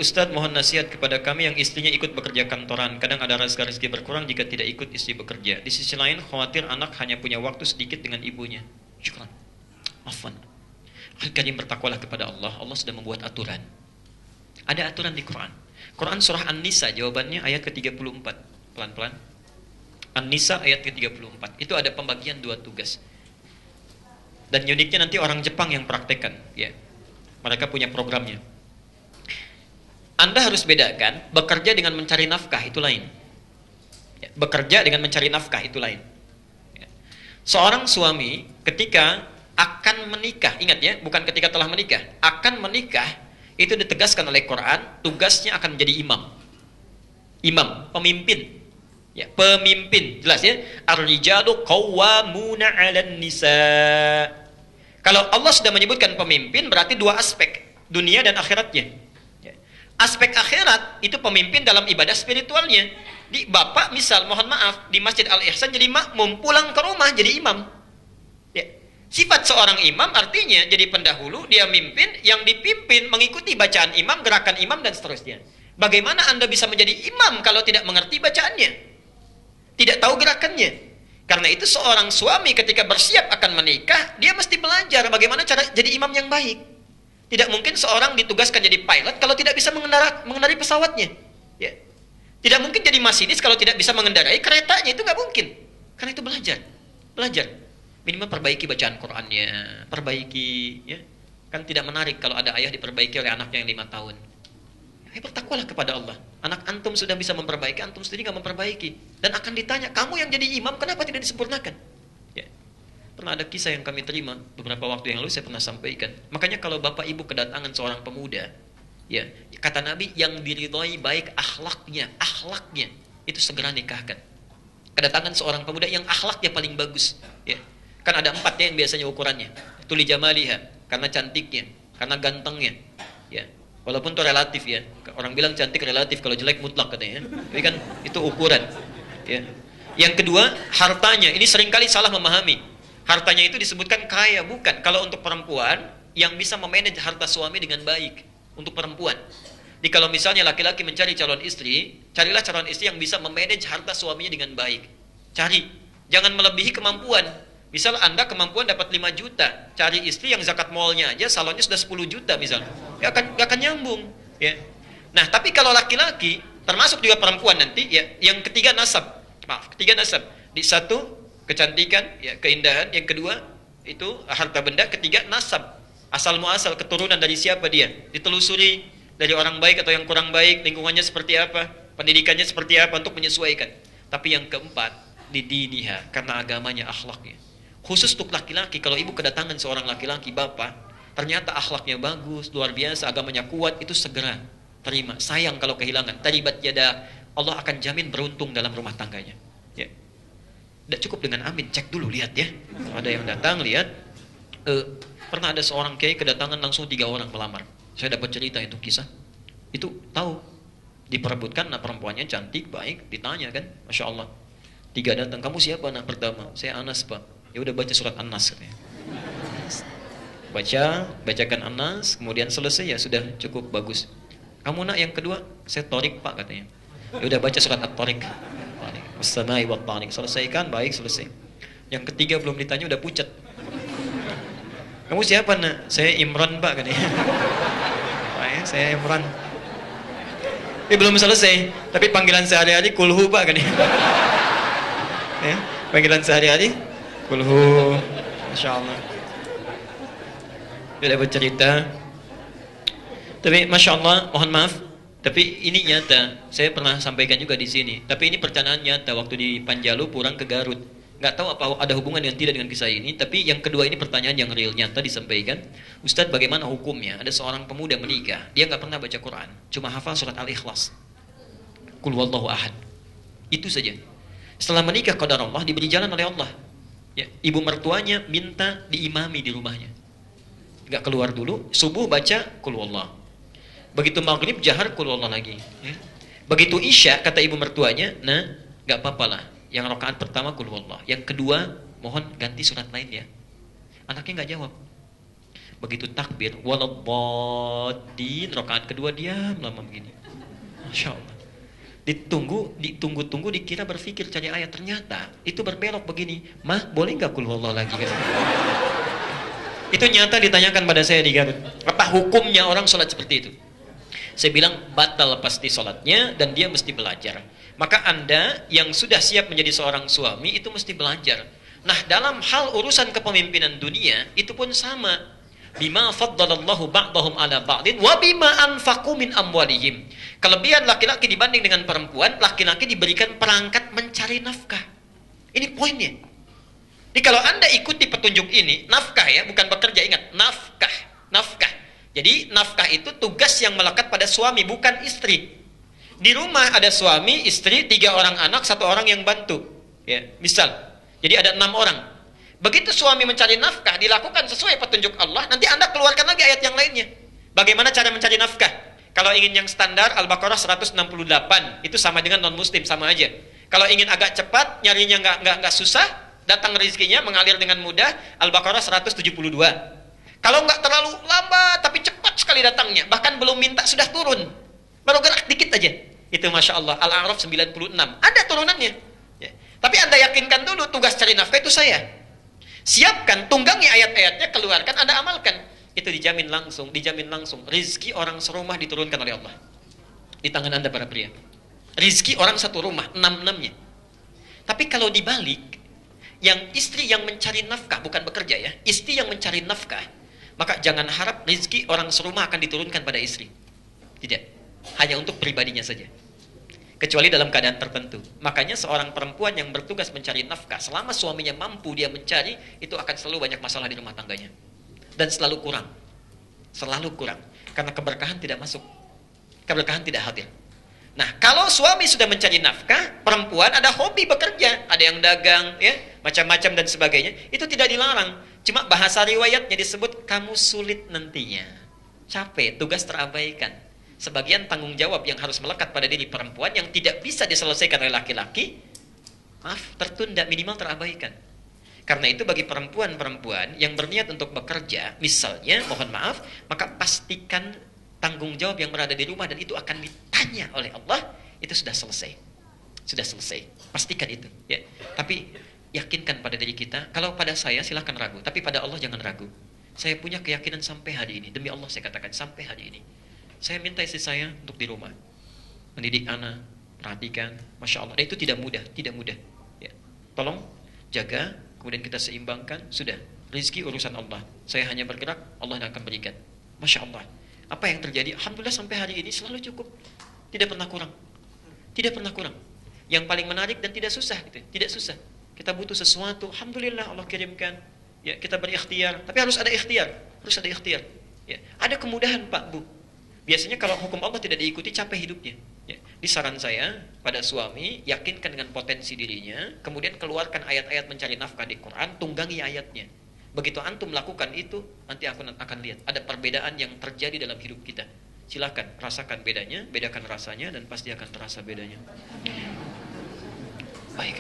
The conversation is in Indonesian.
Ustadz, mohon nasihat kepada kami yang istrinya ikut bekerja kantoran. Kadang ada rezeki berkurang jika tidak ikut istri bekerja. Di sisi lain, khawatir anak hanya punya waktu sedikit dengan ibunya. Syukran. Afwan. Kalian bertakwalah kepada Allah. Allah sudah membuat aturan. Ada aturan di Quran. Quran surah An-Nisa, jawabannya ayat ke-34. Pelan-pelan. An-Nisa ayat ke-34. Itu ada pembagian 2 tugas. Dan uniknya nanti orang Jepang yang praktekkan. Ya. Mereka punya programnya. Anda harus bedakan, bekerja dengan mencari nafkah itu lain. Ya, bekerja dengan mencari nafkah itu lain. Ya. Seorang suami ketika akan menikah, ingat ya, bukan ketika telah menikah, akan menikah, itu ditegaskan oleh Quran, tugasnya akan menjadi imam. Imam, pemimpin. Ya, pemimpin, jelas ya. Ar-rijalu qawwamuna 'alan nisa. Kalau Allah sudah menyebutkan pemimpin, berarti 2 aspek, dunia dan akhiratnya. Aspek akhirat itu pemimpin dalam ibadah spiritualnya. Di bapak misal, mohon maaf, di Masjid Al-Ihsan jadi makmum, pulang ke rumah jadi imam. Ya. Sifat seorang imam artinya jadi pendahulu, dia mimpin, yang dipimpin mengikuti bacaan imam, gerakan imam dan seterusnya. Bagaimana Anda bisa menjadi imam kalau tidak mengerti bacaannya? Tidak tahu gerakannya. Karena itu seorang suami ketika bersiap akan menikah, dia mesti belajar bagaimana cara jadi imam yang baik. Tidak mungkin seorang ditugaskan jadi pilot kalau tidak bisa mengendarai pesawatnya. Ya. Tidak mungkin jadi masinis kalau tidak bisa mengendarai keretanya, itu nggak mungkin. Karena itu belajar. Minimal perbaiki bacaan Qurannya, perbaiki. Ya. Kan tidak menarik kalau ada ayah diperbaiki oleh anaknya yang 5 tahun. Ya, bertakwalah kepada Allah. Anak antum sudah bisa memperbaiki, antum sendiri nggak memperbaiki. Dan akan ditanya, kamu yang jadi imam kenapa tidak disempurnakan? Ya. Pernah ada kisah yang kami terima beberapa waktu yang lalu, saya pernah sampaikan. Makanya kalau bapak ibu kedatangan seorang pemuda, ya, kata Nabi, yang diridhoi baik akhlaknya itu segera nikahkan. Kedatangan seorang pemuda yang akhlaknya paling bagus, ya. Kan ada 4 ya yang biasanya ukurannya. Tuli jamaliha, karena cantiknya, karena gantengnya, ya. Walaupun itu relatif ya. Orang bilang cantik relatif, kalau jelek mutlak katanya. Tapi kan itu ukuran, ya. Yang kedua, hartanya. Ini seringkali salah memahami. Hartanya itu disebutkan kaya, bukan. Kalau untuk perempuan, yang bisa memanage harta suami dengan baik. Untuk perempuan. Jadi kalau misalnya laki-laki mencari calon istri, carilah calon istri yang bisa memanage harta suaminya dengan baik. Cari. Jangan melebihi kemampuan. Misal Anda kemampuan dapat 5 juta. Cari istri yang zakat malnya aja, salonnya sudah 10 juta misal. Gak akan nyambung. Ya. Nah, tapi kalau laki-laki, termasuk juga perempuan nanti, ya, yang ketiga nasab. Ketiga nasab. Di satu, kecantikan, ya, keindahan. Yang kedua itu harta benda. Ketiga nasab, asal muasal, keturunan dari siapa dia, ditelusuri dari orang baik atau yang kurang baik, lingkungannya seperti apa, pendidikannya seperti apa, untuk menyesuaikan. Tapi yang keempat, didiniha, karena agamanya, akhlaknya. Khusus untuk laki-laki, kalau ibu kedatangan seorang laki-laki, bapak, ternyata akhlaknya bagus, luar biasa, agamanya kuat, itu segera terima. Sayang kalau kehilangan. Taribat yada, Allah akan jamin beruntung dalam rumah tangganya. Ya. Tidak cukup dengan amin, cek dulu, lihat ya. Ada yang datang, lihat. Pernah ada seorang kiai kedatangan langsung 3 orang melamar. Saya dapat cerita itu kisah. Itu tahu, diperebutkan, anak perempuannya cantik, baik, ditanya kan, Masya Allah. 3 datang, kamu siapa anak pertama? Saya Anas pak. Ya udah baca surat An-Nas katanya. Bacakan An-Nas, kemudian selesai, ya sudah cukup bagus. Kamu nak yang kedua? Saya Torik pak katanya. Ya udah baca surat At-Torik. As-samai wa at-tariq. Selesaikan, baik, selesai. Yang ketiga belum ditanya udah pucat. Kamu siapa nak? Saya Imran pak katanya. Pak ya, saya Imran. Ini belum selesai, tapi panggilan sehari-hari kulhu pak katanya. Ya, panggilan sehari-hari kulhu. Masya Allah. Dia dapat cerita. Tapi Masya Allah, mohon maaf, tapi ini nyata, saya pernah sampaikan juga di sini. Tapi ini percakapan nyata waktu di Panjalu pulang ke Garut. Nggak tahu apa ada hubungan dengan tidak dengan kisah ini. Tapi yang kedua ini pertanyaan yang real, nyata disampaikan. Ustadz, bagaimana hukumnya? Ada seorang pemuda menikah, dia nggak pernah baca Quran, cuma hafal surat Al-Ikhlas, Qul huwallahu ahad. Itu saja. Setelah menikah qadar Allah, diberi jalan oleh Allah. Ya, ibu mertuanya minta diimami di rumahnya. Nggak keluar dulu, subuh baca Qul huwallahu. Begitu maghrib jahar Qul huwallahu lagi. Ya. Begitu isya kata ibu mertuanya, nah nggak apa-apa lah. Yang rakaat pertama Qul huwallahu, yang kedua mohon ganti surat lain ya. Anaknya nggak jawab. Begitu takbir, waladdallin, rakaat kedua diam lama begini. Masya Allah. Ditunggu-tunggu dikira berpikir cari ayat, ternyata itu berbelok begini. Mah, boleh nggak kul huwallah lagi? Itu nyata ditanyakan pada saya di Garut. Apa hukumnya orang sholat seperti itu? Saya bilang batal pasti sholatnya dan dia mesti belajar. Maka Anda yang sudah siap menjadi seorang suami itu mesti belajar. Nah, dalam hal urusan kepemimpinan dunia itu pun sama. Bima faddalallahu ba'dahum ala ba'din wa bima anfaqu min amwalihim. Kelebihan laki-laki dibanding dengan perempuan, laki-laki diberikan perangkat mencari nafkah. Ini poinnya. Jadi kalau Anda ikuti petunjuk ini, nafkah ya, bukan bekerja, ingat, nafkah, nafkah. Jadi nafkah itu tugas yang melekat pada suami, bukan istri. Di rumah ada suami, istri, 3 orang anak, 1 orang yang bantu. Ya, misal. Jadi ada 6 orang. Begitu suami mencari nafkah, dilakukan sesuai petunjuk Allah, nanti Anda keluarkan lagi ayat yang lainnya. Bagaimana cara mencari nafkah? Kalau ingin yang standar, Al-Baqarah 168, itu sama dengan non-muslim, sama aja. Kalau ingin agak cepat, nyarinya nggak susah, datang rezekinya, mengalir dengan mudah, Al-Baqarah 172. Kalau nggak terlalu lambat, tapi cepat sekali datangnya, bahkan belum minta, sudah turun. Baru gerak dikit aja. Itu Masya Allah, Al-A'raf 96. Ada turunannya. Ya. Tapi Anda yakinkan dulu, tugas cari nafkah itu saya. Siapkan, tunggangi ayat-ayatnya, keluarkan, Anda amalkan. Itu dijamin langsung. Rizki orang serumah diturunkan oleh Allah. Di tangan Anda para pria. Rizki orang satu rumah, 6-6-nya. Tapi kalau dibalik, yang istri yang mencari nafkah, bukan bekerja ya, istri yang mencari nafkah, maka jangan harap rizki orang serumah akan diturunkan pada istri. Tidak. Hanya untuk pribadinya saja. Kecuali dalam keadaan tertentu. Makanya seorang perempuan yang bertugas mencari nafkah, selama suaminya mampu dia mencari, itu akan selalu banyak masalah di rumah tangganya. Dan selalu kurang. Selalu kurang. Karena keberkahan tidak masuk. Keberkahan tidak hadir. Nah, kalau suami sudah mencari nafkah, perempuan ada hobi bekerja, ada yang dagang, ya, macam-macam dan sebagainya, itu tidak dilarang. Cuma bahasa riwayatnya disebut kamu sulit nantinya. Capek, tugas terabaikan. Sebagian tanggung jawab yang harus melekat pada diri perempuan yang tidak bisa diselesaikan oleh laki-laki, maaf, tertunda, minimal terabaikan. Karena itu bagi perempuan-perempuan yang berniat untuk bekerja, misalnya, mohon maaf, maka pastikan tanggung jawab yang berada di rumah dan itu akan ditanya oleh Allah, itu sudah selesai. Sudah selesai. Pastikan itu. Ya. Tapi yakinkan pada diri kita, kalau pada saya silahkan ragu, tapi pada Allah jangan ragu. Saya punya keyakinan sampai hari ini, demi Allah saya katakan, sampai hari ini. Saya minta istri saya untuk di rumah, mendidik anak, perhatikan, Masya Allah. Dan itu tidak mudah, tidak mudah. Ya. Tolong jaga, kemudian kita seimbangkan, sudah. Rizki urusan Allah. Saya hanya bergerak, Allah yang akan berikan. Masya Allah. Apa yang terjadi? Alhamdulillah sampai hari ini selalu cukup. Tidak pernah kurang. Tidak pernah kurang. Yang paling menarik dan tidak susah, gitu. Tidak susah. Kita butuh sesuatu, Alhamdulillah Allah kirimkan. Ya, kita berikhtiar, tapi harus ada ikhtiar. Harus ada ikhtiar. Ya. Ada kemudahan Pak, Bu. Biasanya kalau hukum Allah tidak diikuti, capek hidupnya. Ya. Di saran saya pada suami, yakinkan dengan potensi dirinya, kemudian keluarkan ayat-ayat mencari nafkah di Quran, tunggangi ayatnya. Begitu antum melakukan itu, nanti aku akan lihat ada perbedaan yang terjadi dalam hidup kita. Silahkan rasakan bedanya, bedakan rasanya, dan pasti akan terasa bedanya. Baik.